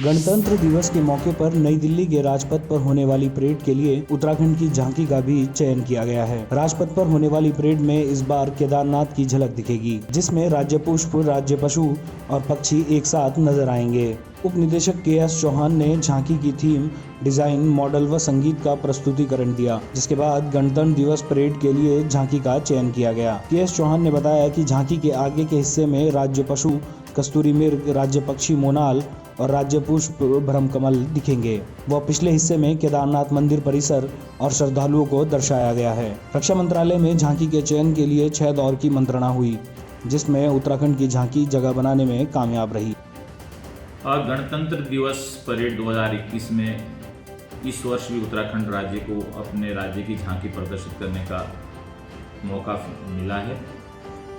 गणतंत्र दिवस के मौके पर नई दिल्ली के राजपथ पर होने वाली परेड के लिए उत्तराखंड की झांकी का भी चयन किया गया है। राजपथ पर होने वाली परेड में इस बार केदारनाथ की झलक दिखेगी, जिसमें राज्य पुष्प, राज्य पशु और पक्षी एक साथ नजर आएंगे। उप निदेशक के.एस. चौहान ने झांकी की थीम, डिजाइन, मॉडल व संगीत का प्रस्तुतिकरण दिया, जिसके बाद गणतंत्र दिवस परेड के लिए झांकी का चयन किया गया। के.एस. चौहान ने बताया कि झांकी के आगे के हिस्से में राज्य पशु कस्तूरी मृग, राज्य पक्षी मोनाल और राज्य पुष्प ब्रह्मकमल दिखेंगे। वह पिछले हिस्से में केदारनाथ मंदिर परिसर और श्रद्धालुओं को दर्शाया गया है। रक्षा मंत्रालय में झांकी के चयन के लिए 6 दौर की मंत्रणा हुई, जिसमें उत्तराखंड की झांकी जगह बनाने में कामयाब रही। गणतंत्र दिवस परेड 2021 में इस वर्ष भी उत्तराखंड राज्य को अपने राज्य की झांकी प्रदर्शित करने का मौका मिला है।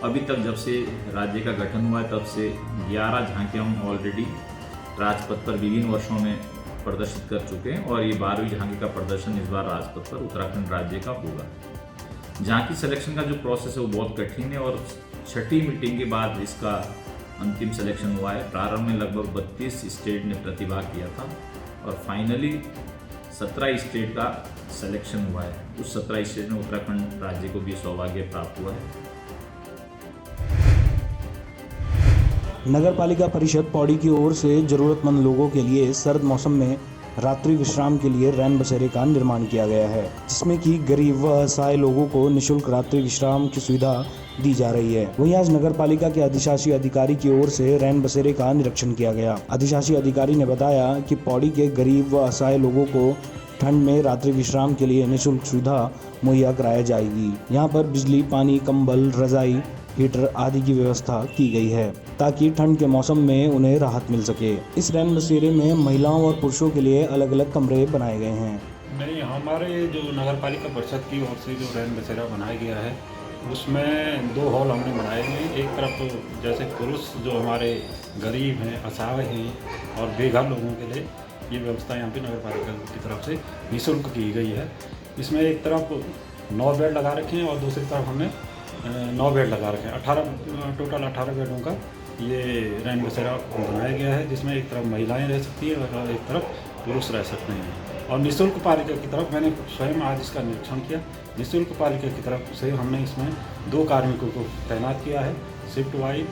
अभी तक जब से राज्य का गठन हुआ है तब से 11 झांकियाँ हम ऑलरेडी राजपथ पर विभिन्न वर्षों में प्रदर्शित कर चुके हैं और ये 12वीं झांकी का प्रदर्शन इस बार राजपथ पर उत्तराखंड राज्य का होगा। झांकी सिलेक्शन का जो प्रोसेस है वो बहुत कठिन है और 6ठी मीटिंग के बाद इसका अंतिम सिलेक्शन हुआ है। प्रारंभ में लगभग 32 स्टेट ने प्रतिभाग किया था और फाइनली 17 स्टेट का सिलेक्शन हुआ है। उस 17 स्टेट में उत्तराखंड राज्य को भी सौभाग्य प्राप्त हुआ है। नगर पालिका परिषद पौड़ी की ओर से जरूरतमंद लोगों के लिए सर्द मौसम में रात्रि विश्राम के लिए रैन बसेरे का निर्माण किया गया है, जिसमें कि गरीब व असहाय लोगों को निःशुल्क रात्रि विश्राम की सुविधा दी जा रही है। वहीं आज नगर पालिका के अधिशासी अधिकारी की ओर से रैन बसेरे का निरीक्षण किया गया। अधिशासी अधिकारी ने बताया कि पौड़ी के गरीब व असहाय लोगों को ठंड में रात्रि विश्राम के लिए निःशुल्क सुविधा मुहैया कराई जाएगी। यहाँ पर बिजली, पानी, कंबल, रजाई, हीटर आदि की व्यवस्था की गई है ताकि ठंड के मौसम में उन्हें राहत मिल सके। इस रैन बसेरे में महिलाओं और पुरुषों के लिए अलग अलग कमरे बनाए गए हैं। नहीं, हमारे जो नगर पालिका परिषद की ओर से जो रैन बसेरा बनाया गया है उसमें 2 हॉल हमने बनाए हैं। एक तरफ जैसे पुरुष जो हमारे गरीब हैं, असहाय हैं और बेघर लोगों के लिए ये व्यवस्था यहाँ पे नगर पालिका की तरफ से निःशुल्क की गई है। इसमें एक तरफ 9 बेड लगा रखे हैं और दूसरी तरफ हमने 9 बेड लगा रखे हैं। टोटल 18 बेडों का ये रैन बसेरा बनाया गया है, जिसमें एक तरफ महिलाएं रह सकती हैं और एक तरफ पुरुष रह सकते हैं। और निःशुल्क पालिका की तरफ मैंने स्वयं आज इसका निरीक्षण किया। निःशुल्क पालिका की तरफ से हमने इसमें 2 कार्मिकों को तैनात किया है। शिफ्ट वाइज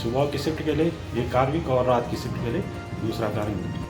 सुबह की शिफ्ट के लिए एक कार्मिक और रात की शिफ्ट के लिए दूसरा कार्मिक।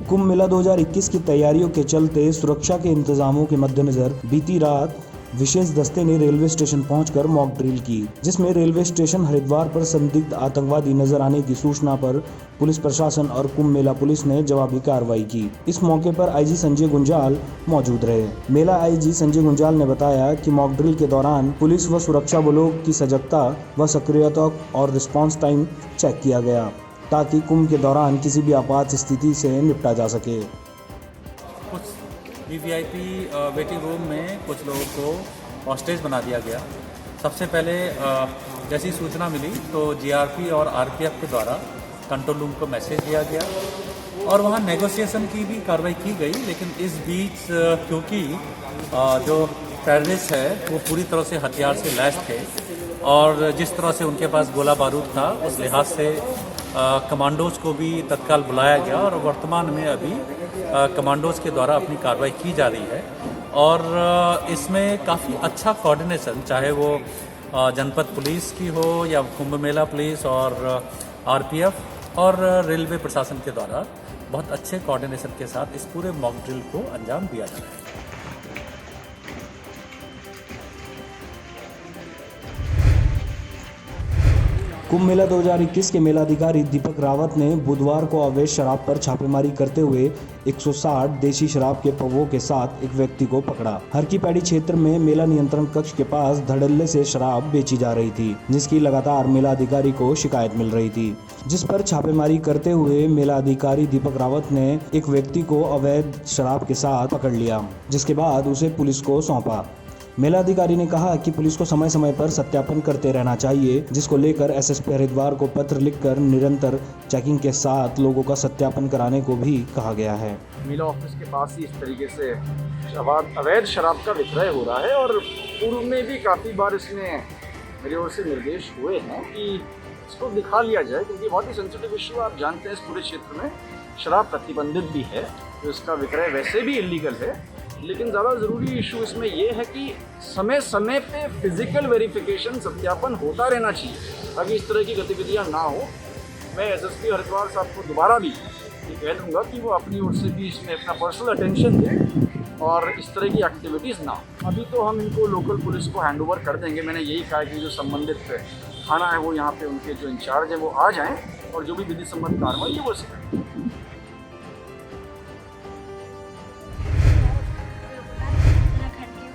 कुंभ मेला 2021 की तैयारियों के चलते सुरक्षा के इंतजामों के मद्देनजर बीती रात विशेष दस्ते ने रेलवे स्टेशन पहुंचकर मॉक ड्रिल की, जिसमें रेलवे स्टेशन हरिद्वार पर संदिग्ध आतंकवादी नजर आने की सूचना पर पुलिस प्रशासन और कुंभ मेला पुलिस ने जवाबी कार्रवाई की। इस मौके पर आईजी संजय गुंजाल मौजूद रहे। मेला आईजी संजय गुंजाल ने बताया कि मॉक ड्रिल के दौरान पुलिस व सुरक्षा बलों की सजगता व सक्रियता और रिस्पॉन्स टाइम चेक किया गया ताकि कुंभ के दौरान किसी भी आपात स्थिति से निपटा जा सके। कुछ वीवीआईपी वेटिंग रूम में कुछ लोगों को हॉस्टेज बना दिया गया। सबसे पहले जैसी सूचना मिली तो जीआरपी और आरपीएफ के द्वारा कंट्रोल रूम को मैसेज दिया गया और वहाँ नेगोशिएशन की भी कार्रवाई की गई। लेकिन इस बीच क्योंकि जो टेररिस्ट है वो पूरी तरह से हथियार से लैस थे और जिस तरह से उनके पास गोला बारूद था, उस लिहाज से कमांडोज को भी तत्काल बुलाया गया और वर्तमान में अभी कमांडोज के द्वारा अपनी कार्रवाई की जा रही है। और इसमें काफ़ी अच्छा कोऑर्डिनेशन, चाहे वो जनपद पुलिस की हो या कुंभ मेला पुलिस और आरपीएफ और रेलवे प्रशासन के द्वारा बहुत अच्छे कोऑर्डिनेशन के साथ इस पूरे मॉक ड्रिल को अंजाम दिया जा रहा है। कुंभ मेला 2021 के मेलाधिकारी दीपक रावत ने बुधवार को अवैध शराब पर छापेमारी करते हुए 160 देशी शराब के पवों के साथ एक व्यक्ति को पकड़ा। हरकी पैड़ी क्षेत्र में मेला नियंत्रण कक्ष के पास धड़ल्ले से शराब बेची जा रही थी, जिसकी लगातार मेलाधिकारी को शिकायत मिल रही थी, जिस पर छापेमारी करते हुए मेलाधिकारी दीपक रावत ने एक व्यक्ति को अवैध शराब के साथ पकड़ लिया, जिसके बाद उसे पुलिस को सौंपा। मेलाधिकारी ने कहा कि पुलिस को समय समय पर सत्यापन करते रहना चाहिए, जिसको लेकर एसएसपी हरिद्वार को पत्र लिखकर निरंतर चेकिंग के साथ लोगों का सत्यापन कराने को भी कहा गया है। मेला ऑफिस के पास ही इस तरीके से अवैध शराब का विक्रय हो रहा है और पूर्व में भी काफ़ी बार इसमें मेरी ओर से निर्देश हुए हैं कि इसको दिखा लिया जाए, क्योंकि बहुत ही सेंसिटिव इशू आप जानते हैं। इस पूरे क्षेत्र में शराब प्रतिबंधित भी है, तो इसका विक्रय वैसे भी इलीगल है, लेकिन ज़्यादा ज़रूरी इशू इसमें यह है कि समय समय पे फिजिकल वेरिफिकेशन, सत्यापन होता रहना चाहिए ताकि इस तरह की गतिविधियां ना हो। मैं एसएसपी हरिद्वार साहब को दोबारा भी ये कह दूँगा कि वो अपनी ओर से भी इसमें अपना पर्सनल अटेंशन दें और इस तरह की एक्टिविटीज़ ना हो। अभी तो हम इनको लोकल पुलिस को हैंडओवर कर देंगे। मैंने यही कहा कि जो संबंधित थाना है वो यहाँ पे उनके जो इंचार्ज है वो आ जाएं और जो भी विधि सम्मत कार्रवाई है वो करें।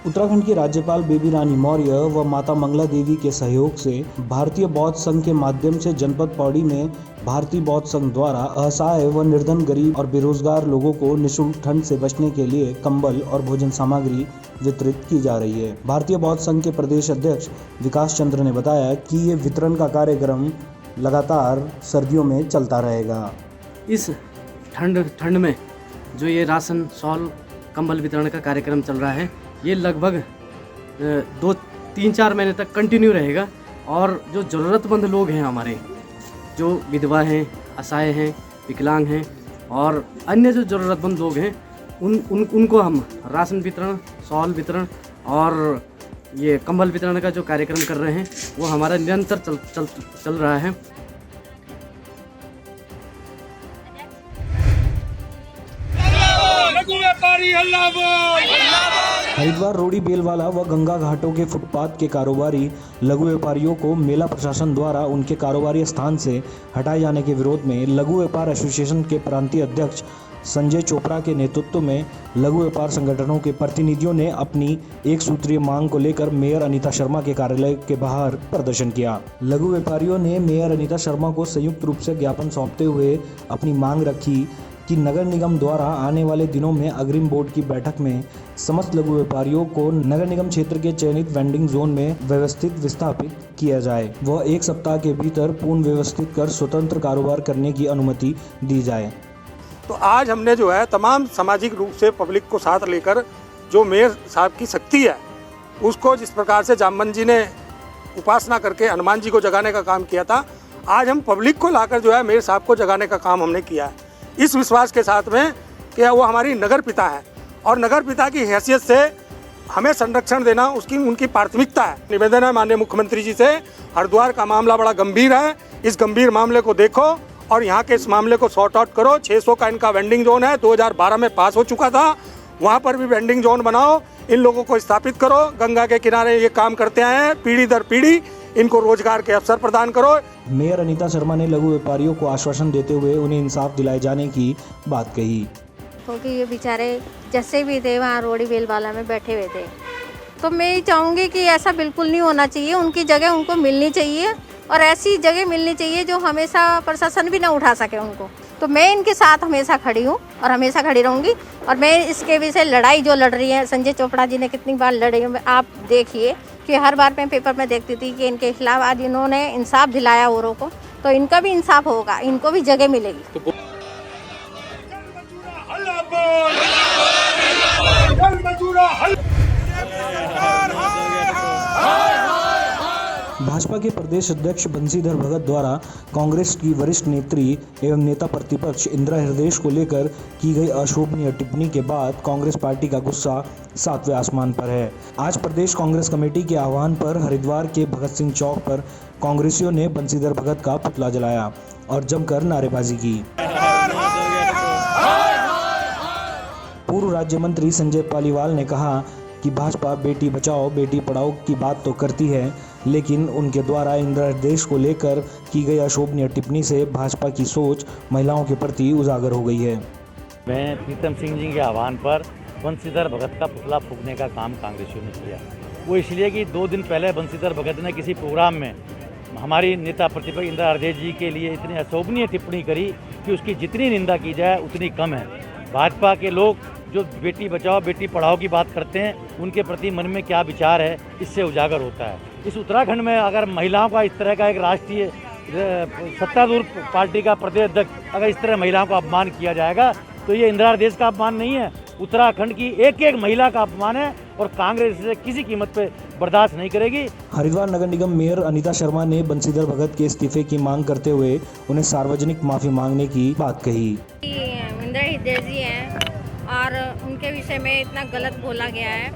उत्तराखंड की राज्यपाल बेबी रानी मौर्य व माता मंगला देवी के सहयोग से भारतीय बौद्ध संघ के माध्यम से जनपद पौड़ी में भारतीय बौद्ध संघ द्वारा असहाय व निर्धन गरीब और बेरोजगार लोगों को निःशुल्क ठंड से बचने के लिए कंबल और भोजन सामग्री वितरित की जा रही है। भारतीय बौद्ध संघ के प्रदेश अध्यक्ष विकास चंद्र ने बताया कि ये वितरण का कार्यक्रम लगातार सर्दियों में चलता रहेगा। इस ठंड में जो ये राशन शॉल कंबल वितरण का कार्यक्रम चल रहा है, ये लगभग 2-3-4 महीने तक कंटिन्यू रहेगा। और जो ज़रूरतमंद लोग हैं हमारे, जो विधवा हैं, असहाय हैं, विकलांग हैं और अन्य जो ज़रूरतमंद लोग हैं, उनको हम राशन वितरण, शॉल वितरण और ये कंबल वितरण का जो कार्यक्रम कर रहे हैं वो हमारा निरंतर चल रहा है। हरिद्वार रोडी बेलवाला व गंगा घाटों के फुटपाथ के कारोबारी लघु व्यापारियों को मेला प्रशासन द्वारा उनके कारोबारी स्थान से हटाए जाने के विरोध में लघु व्यापार एसोसिएशन के प्रांतीय अध्यक्ष संजय चोपड़ा के नेतृत्व में लघु व्यापार संगठनों के प्रतिनिधियों ने अपनी एक सूत्रीय मांग को लेकर मेयर अनीता शर्मा के कार्यालय के बाहर प्रदर्शन किया। लघु व्यापारियों ने मेयर अनीता शर्मा को संयुक्त रूप से ज्ञापन सौंपते हुए अपनी मांग रखी कि नगर निगम द्वारा आने वाले दिनों में अग्रिम बोर्ड की बैठक में समस्त लघु व्यापारियों को नगर निगम क्षेत्र के चयनित वेंडिंग जोन में व्यवस्थित विस्थापित किया जाए व 1 सप्ताह के भीतर पूर्ण व्यवस्थित कर स्वतंत्र कारोबार करने की अनुमति दी जाए। तो आज हमने जो है तमाम सामाजिक रूप से पब्लिक को साथ लेकर जो मेयर साहब की शक्ति है उसको, जिस प्रकार से जामवन जी ने उपासना करके हनुमान जी को जगाने का काम किया था, आज हम पब्लिक को लाकर जो है मेयर साहब को जगाने का काम हमने किया है, इस विश्वास के साथ में कि वो हमारी नगर पिता है और नगर पिता की हैसियत से हमें संरक्षण देना उनकी प्राथमिकता है। निवेदन है माननीय मुख्यमंत्री जी से, हरिद्वार का मामला बड़ा गंभीर है, इस गंभीर मामले को देखो और यहाँ के इस मामले को सॉर्ट आउट करो। 600 का इनका वेंडिंग जोन है, 2012 में पास हो चुका था, वहाँ पर भी वेंडिंग जोन बनाओ, इन लोगों को स्थापित करो। गंगा के किनारे ये काम करते आए हैं, पीढ़ी दर पीढ़ी इनको रोजगार के अवसर प्रदान करो। मेयर अनीता शर्मा ने लघु व्यापारियों को आश्वासन देते हुए उन्हें इंसाफ दिलाए जाने की बात कही। क्योंकि ये बेचारे जैसे भी थे वहाँ रोडी बेलवाला में बैठे हुए थे, तो मैं ये चाहूँगी कि ऐसा बिल्कुल नहीं होना चाहिए। उनकी जगह उनको मिलनी चाहिए और ऐसी जगह मिलनी चाहिए जो हमेशा प्रशासन भी ना उठा सके उनको। तो मैं इनके साथ हमेशा खड़ी हूँ और हमेशा खड़ी रहूँगी। और मैं इसके विषय लड़ाई जो लड़ रही है, संजय चोपड़ा जी ने कितनी बार लड़ी है, आप देखिए कि हर बार मैं पेपर में देखती थी कि इनके खिलाफ आज इन्होंने इंसाफ दिलाया औरों को, तो इनका भी इंसाफ होगा, इनको भी जगह मिलेगी। भाजपा के प्रदेश अध्यक्ष बंशीधर भगत द्वारा कांग्रेस की वरिष्ठ नेत्री एवं नेता प्रतिपक्ष इंदिरा हृदयेश को लेकर की गई अशोभनीय टिप्पणी के बाद कांग्रेस पार्टी का गुस्सा 7वें आसमान पर है। आज प्रदेश कांग्रेस कमेटी के आह्वान पर हरिद्वार के भगत सिंह चौक पर कांग्रेसियों ने बंशीधर भगत का पुतला जलाया और जमकर नारेबाजी की। पूर्व राज्य मंत्री संजय पालीवाल ने कहा कि भाजपा बेटी बचाओ बेटी पढ़ाओ की बात तो करती है, लेकिन उनके द्वारा इंदिरा हृदयेश को लेकर की गई अशोभनीय टिप्पणी से भाजपा की सोच महिलाओं के प्रति उजागर हो गई है। मैं प्रीतम सिंह जी के आह्वान पर बंशीधर भगत का पुतला फूंकने का काम कांग्रेसियों ने किया। वो इसलिए कि 2 दिन पहले बंशीधर भगत ने किसी प्रोग्राम में हमारी नेता प्रतिपक्ष इंदिरा हृदयेश जी के लिए इतनी अशोभनीय टिप्पणी करी कि उसकी जितनी निंदा की जाए उतनी कम है। भाजपा के लोग जो बेटी बचाओ बेटी पढ़ाओ की बात करते हैं, उनके प्रति मन में क्या विचार है, इससे उजागर होता है। इस उत्तराखंड में अगर महिलाओं का इस तरह का एक राष्ट्रीय सत्तारूढ़ पार्टी का प्रदेश अध्यक्ष अगर इस तरह महिलाओं का अपमान किया जाएगा तो ये इंदिरा हृदयेश का अपमान नहीं है, उत्तराखंड की एक एक महिला का अपमान है। और कांग्रेस इसे किसी कीमत पे बर्दाश्त नहीं करेगी। हरिद्वार नगर निगम मेयर अनीता शर्मा ने बंसीधर भगत के इस्तीफे की मांग करते हुए उन्हें सार्वजनिक माफी मांगने की बात कही। इंदिरा हृदय जी हैं और उनके विषय में इतना गलत बोला गया है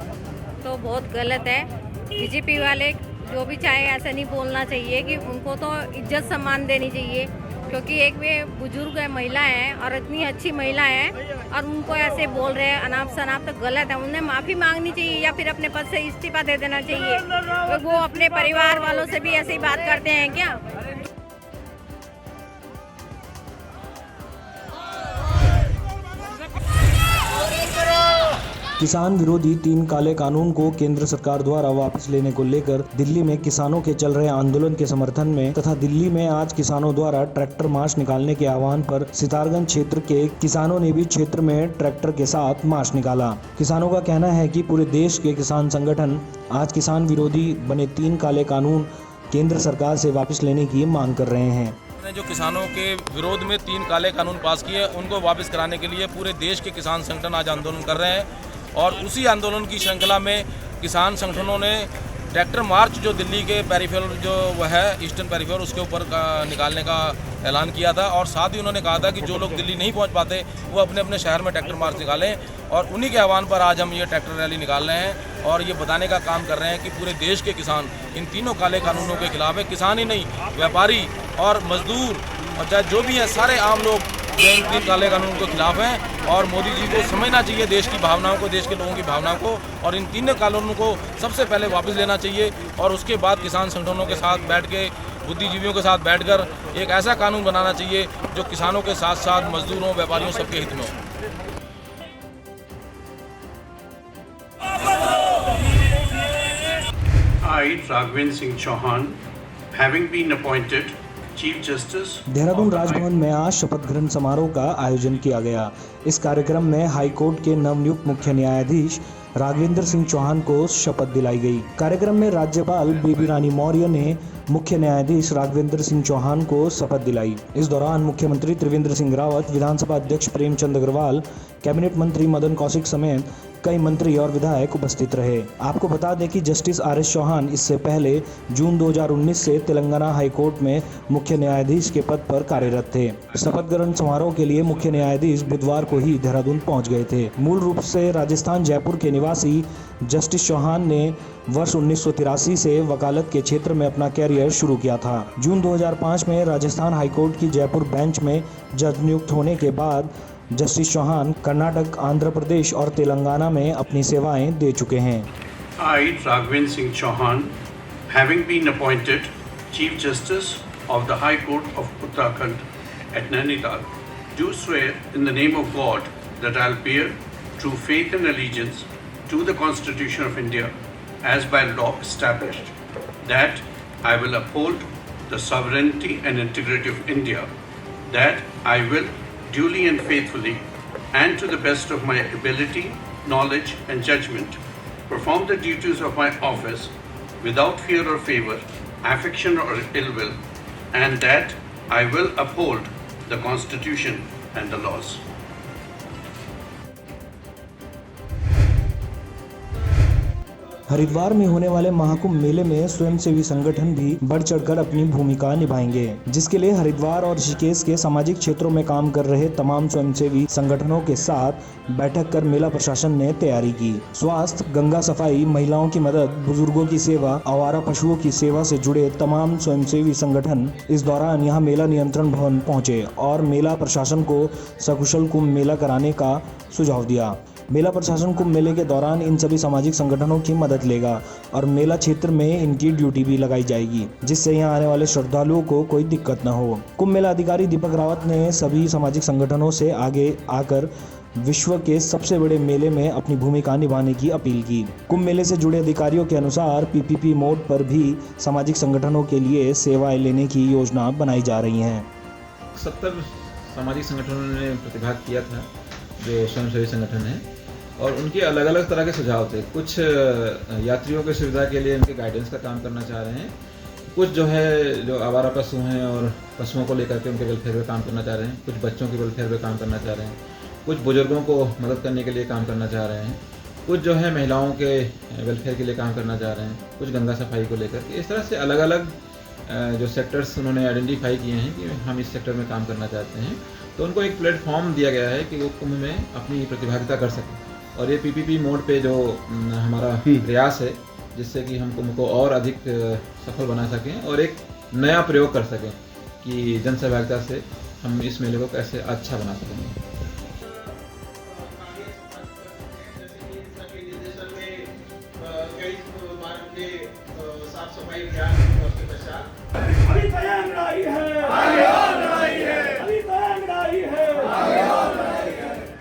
तो बहुत गलत है। बीजेपी वाले जो भी चाहे ऐसा नहीं बोलना चाहिए कि उनको तो इज्जत सम्मान देनी चाहिए, क्योंकि एक वे बुजुर्ग है, महिला है और इतनी अच्छी महिला है और उनको ऐसे बोल रहे हैं अनाप शनाप तो गलत है। उन्हें माफ़ी मांगनी चाहिए या फिर अपने पद से इस्तीफा दे देना चाहिए। तो वो अपने परिवार वालों से भी ऐसे ही बात करते हैं क्या? किसान विरोधी 3 काले कानून को केंद्र सरकार द्वारा वापस लेने को लेकर दिल्ली में किसानों के चल रहे आंदोलन के समर्थन में तथा दिल्ली में आज किसानों द्वारा ट्रैक्टर मार्च निकालने के आह्वान पर सितारगंज क्षेत्र के किसानों ने भी क्षेत्र में ट्रैक्टर के साथ मार्च निकाला। किसानों का कहना है कि पूरे देश के किसान संगठन आज किसान विरोधी बने 3 काले कानून केंद्र सरकार से वापस लेने की मांग कर रहे हैं। जो किसानों के विरोध में 3 काले कानून पास किए उनको वापस कराने के लिए पूरे देश के किसान संगठन आज आंदोलन कर रहे हैं और उसी आंदोलन की श्रृंखला में किसान संगठनों ने ट्रैक्टर मार्च जो दिल्ली के पेरिफेरल जो वह है ईस्टर्न पेरिफेरल उसके ऊपर निकालने का ऐलान किया था और साथ ही उन्होंने कहा था कि जो लोग दिल्ली नहीं पहुंच पाते वो अपने अपने शहर में ट्रैक्टर मार्च निकालें और उन्हीं के आह्वान पर आज हम ये ट्रैक्टर रैली निकाल रहे हैं और ये बताने का काम कर रहे हैं कि पूरे देश के किसान इन तीनों काले कानूनों के खिलाफ है। किसान ही नहीं, व्यापारी और मजदूर और चाहे जो भी है सारे आम लोग इन 3 काले कानून के खिलाफ हैं और मोदी जी को समझना चाहिए देश की भावनाओं को, देश के लोगों की भावनाओं को और इन 3 कानूनों को सबसे पहले वापस लेना चाहिए और उसके बाद किसान संगठनों के साथ बैठ के, बुद्धिजीवियों के साथ बैठकर एक ऐसा कानून बनाना चाहिए जो किसानों के साथ साथ मजदूरों, व्यापारियों सबके हित में हो। I, Raghvendra Singh Chauhan, having been appointed chief justice Dehradun Raj Bhavan में आज शपथ ग्रहण समारोह का आयोजन किया गया। इस कार्यक्रम में हाई कोर्ट के नवनियुक्त मुख्य न्यायाधीश राघवेंद्र सिंह चौहान को शपथ दिलाई गई। कार्यक्रम में राज्यपाल बेबी रानी मौर्य ने मुख्य न्यायाधीश राघवेंद्र सिंह चौहान को शपथ दिलाई। इस दौरान मुख्यमंत्री त्रिवेंद्र सिंह रावत, विधानसभा अध्यक्ष प्रेमचंद अग्रवाल, कैबिनेट मंत्री मदन कौशिक समेत कई मंत्री और विधायक उपस्थित रहे। आपको बता दें कि जस्टिस RS चौहान इससे पहले जून 2019 से तेलंगाना हाई कोर्ट में मुख्य न्यायाधीश के पद पर कार्यरत थे। शपथ ग्रहण समारोह के लिए मुख्य न्यायाधीश बुधवार को ही देहरादून पहुंच गए थे। मूल रूप से राजस्थान जयपुर के निवासी जस्टिस चौहान ने वर्ष 1983 से वकालत के क्षेत्र में अपना कैरियर शुरू किया था। जून 2005 में राजस्थान हाईकोर्ट की जयपुर बेंच में जज नियुक्त होने के बाद जस्टिस चौहान कर्नाटक, आंध्र प्रदेश और तेलंगाना में अपनी सेवाएं दे चुके हैं। I, Raghvendra Singh Chauhan, having been appointed Chief Justice of the High Court of Uttarakhand at Nainital, do swear in the name of God that I'll bear true faith and allegiance to the Constitution of India as by law established, that I will uphold the sovereignty and integrity of India, that I will duly and faithfully and to the best of my ability, knowledge and judgment perform the duties of my office without fear or favor, affection or ill will, and that I will uphold the Constitution and the laws. Haridwar में होने वाले महाकुंभ मेले में स्वयंसेवी संगठन भी बढ़ चढ़कर अपनी भूमिका निभाएंगे, जिसके लिए हरिद्वार और ऋषिकेश के सामाजिक क्षेत्रों में काम कर रहे तमाम स्वयंसेवी संगठनों के साथ बैठक कर मेला प्रशासन ने तैयारी की। स्वास्थ्य, गंगा सफाई, महिलाओं की मदद, बुजुर्गों की सेवा, आवारा पशुओं की सेवा से जुड़े तमाम स्वयंसेवी संगठन इस दौरान यहां मेला नियंत्रण भवन पहुंचे और मेला प्रशासन को सकुशल कुंभ मेला कराने का सुझाव दिया। मेला प्रशासन कुंभ मेले के दौरान इन सभी सामाजिक संगठनों की मदद लेगा और मेला क्षेत्र में इनकी ड्यूटी भी लगाई जाएगी, जिससे यहां आने वाले श्रद्धालुओं को कोई दिक्कत न हो। कुंभ मेला अधिकारी दीपक रावत ने सभी सामाजिक संगठनों से आगे आकर विश्व के सबसे बड़े मेले में अपनी भूमिका निभाने की अपील की। कुंभ मेले से जुड़े अधिकारियों के अनुसार PPP मोड पर भी सामाजिक संगठनों के लिए सेवाएं लेने की योजना बनाई जा रही है। 70 सामाजिक संगठनों ने प्रतिभाग किया था जो स्वयंसेवी संगठन है और उनके अलग अलग तरह के सुझाव थे। कुछ यात्रियों की सुविधा के लिए उनके गाइडेंस का काम करना चाह रहे हैं, कुछ जो आवारा पशु हैं और पशुओं को लेकर के उनके वेलफेयर पे काम करना चाह रहे हैं, कुछ बच्चों के वेलफेयर पे काम करना चाह रहे हैं, कुछ बुजुर्गों को मदद करने के लिए काम करना चाह रहे हैं कुछ जो है महिलाओं के वेलफेयर के लिए काम करना चाह रहे हैं, कुछ गंगा सफाई को लेकर के। इस तरह से अलग अलग जो सेक्टर्स उन्होंने आइडेंटिफाई किए हैं कि हम इस सेक्टर में काम करना चाहते हैं, तो उनको एक प्लेटफॉर्म दिया गया है कि वो कुंभ में अपनी प्रतिभागिता कर सकें। और ये पीपीपी मोड पे जो हमारा प्रयास है, जिससे कि हम कुंभ को और अधिक सफल बना सकें और एक नया प्रयोग कर सकें कि जन सहभागिता से हम इस मेले को कैसे अच्छा बना सकेंगे।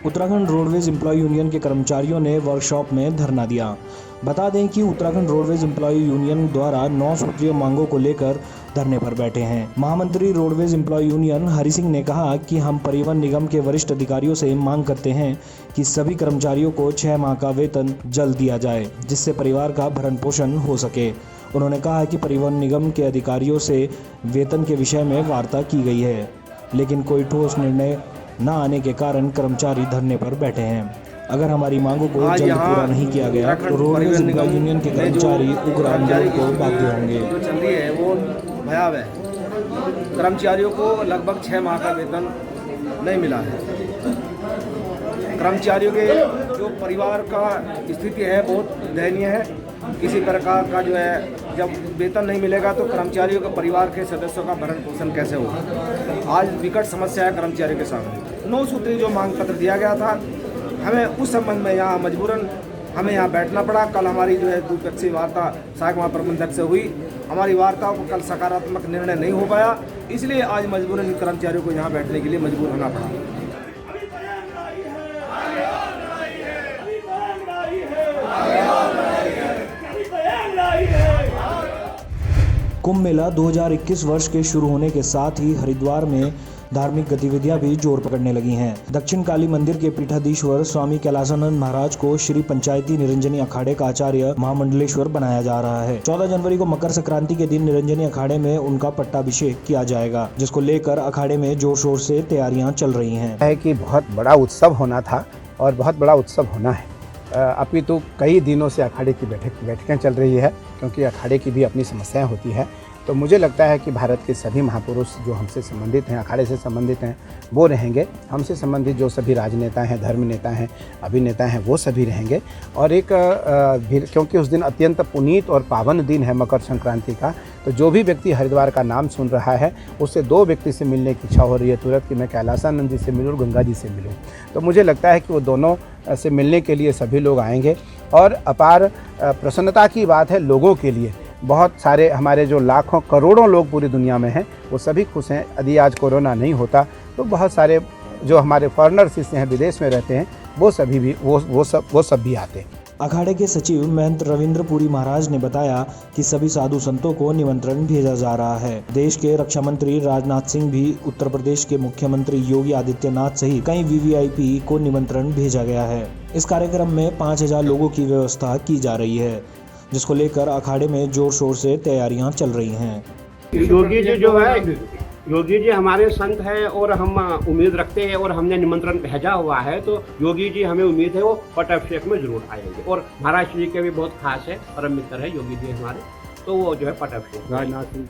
उत्तराखंड रोडवेज एम्प्लॉय यूनियन के कर्मचारियों ने वर्कशॉप में धरना दिया। बता दें कि उत्तराखंड रोडवेज एम्प्लॉय यूनियन द्वारा 9 सूत्रीय मांगों को लेकर धरने पर बैठे हैं। महामंत्री roadways employ union Hari Singh ने कहा कि हम परिवहन निगम के वरिष्ठ अधिकारियों से मांग करते हैं कि सभी कर्मचारियों को 6 माह का वेतन जल्द दिया जाए, जिससे परिवार का भरण पोषण हो सके। उन्होंने कहा कि परिवहन निगम के अधिकारियों से वेतन के विषय में वार्ता की गई है, लेकिन कोई ठोस निर्णय न आने के कारण कर्मचारी धरने पर बैठे हैं। अगर हमारी मांगों को जल्द पूरा नहीं किया गया तो रोडवेज एम्प्लॉय यूनियन के कर्मचारी उग्र आंदोलन को बाध्य होंगे। जो चल रही है वो भयावह है। कर्मचारियों को लगभग 6 माह का वेतन नहीं मिला है। कर्मचारियों के जो परिवार का स्थिति है बहुत दयनीय है। किसी प्रकार का जो है, जब वेतन नहीं मिलेगा तो कर्मचारियों के परिवार के सदस्यों का भरण पोषण कैसे होगा। आज विकट समस्या है कर्मचारियों के सामने। 9 सूत्री जो मांग पत्र दिया गया था, हमें उस संबंध में यहाँ मजबूरन हमें यहाँ बैठना पड़ा। कल हमारी जो है द्विपक्षीय वार्ता सहायक महाप्रबंधक से हुई। हमारी वार्ता को कल सकारात्मक निर्णय नहीं हो पाया, इसलिए आज मजबूरन कर्मचारियों को यहाँ बैठने के लिए मजबूर होना पड़ा। कुंभ मेला 2021 वर्ष के शुरू होने के साथ ही हरिद्वार में धार्मिक गतिविधियां भी जोर पकड़ने लगी हैं। दक्षिण काली मंदिर के पीठाधीश्वर स्वामी कैलासानंद महाराज को श्री पंचायती निरंजनी अखाड़े का आचार्य महामंडलेश्वर बनाया जा रहा है। 14 जनवरी को मकर संक्रांति के दिन निरंजनी अखाड़े में उनका पट्टाभिषेक किया जाएगा, जिसको लेकर अखाड़े में जोर शोर से तैयारियां चल रही हैं। कि बहुत बड़ा उत्सव होना था और बहुत बड़ा उत्सव होना है। अभी तो कई दिनों से अखाड़े की बैठकें चल रही है, क्योंकि अखाड़े की भी अपनी समस्याएं होती है। तो मुझे लगता है कि भारत के सभी महापुरुष जो हमसे संबंधित हैं, अखाड़े से संबंधित हैं, वो रहेंगे। हमसे संबंधित जो सभी राजनेता हैं, धर्म नेता हैं, अभिनेता हैं, वो सभी रहेंगे। और एक क्योंकि उस दिन अत्यंत पुनीत और पावन दिन है मकर संक्रांति का, तो जो भी व्यक्ति हरिद्वार का नाम सुन रहा है, उससे 2 व्यक्ति से मिलने की इच्छा हो रही है तुरंत कि मैं कैलासानंद जी से मिलूँ और गंगा जी से मिलूँ। तो मुझे लगता है कि वो दोनों से मिलने के लिए सभी लोग आएंगे और अपार प्रसन्नता की बात है लोगों के लिए। बहुत सारे हमारे जो लाखों करोड़ों लोग पूरी दुनिया में हैं, वो सभी खुश हैं। यदि आज कोरोना नहीं होता तो बहुत सारे जो हमारे फॉरेनर्स हैं, विदेश में रहते हैं, वो सभी भी वो सब भी आते। अखाड़े के सचिव महंत रविंद्र पुरी महाराज ने बताया कि सभी साधु संतों को निमंत्रण भेजा जा रहा है। देश के रक्षा मंत्री राजनाथ सिंह भी, उत्तर प्रदेश के मुख्यमंत्री योगी आदित्यनाथ सहित कई वीवीआईपी को निमंत्रण भेजा गया है। इस कार्यक्रम में 5000 लोगों की व्यवस्था की जा रही है, जिसको लेकर अखाड़े में जोर शोर से तैयारियां चल रही हैं। योगी जी जो है, योगी जी हमारे संत हैं और हम उम्मीद रखते हैं और हमने निमंत्रण भेजा हुआ है, तो योगी जी हमें उम्मीद है वो पट्टाभिषेक में जरूर आएंगे। और महाराष्ट्र जी के भी बहुत खास है, परम मित्र है योगी जी हमारे, तो वो जो है पट्टाभिषेक। राजनाथ सिंह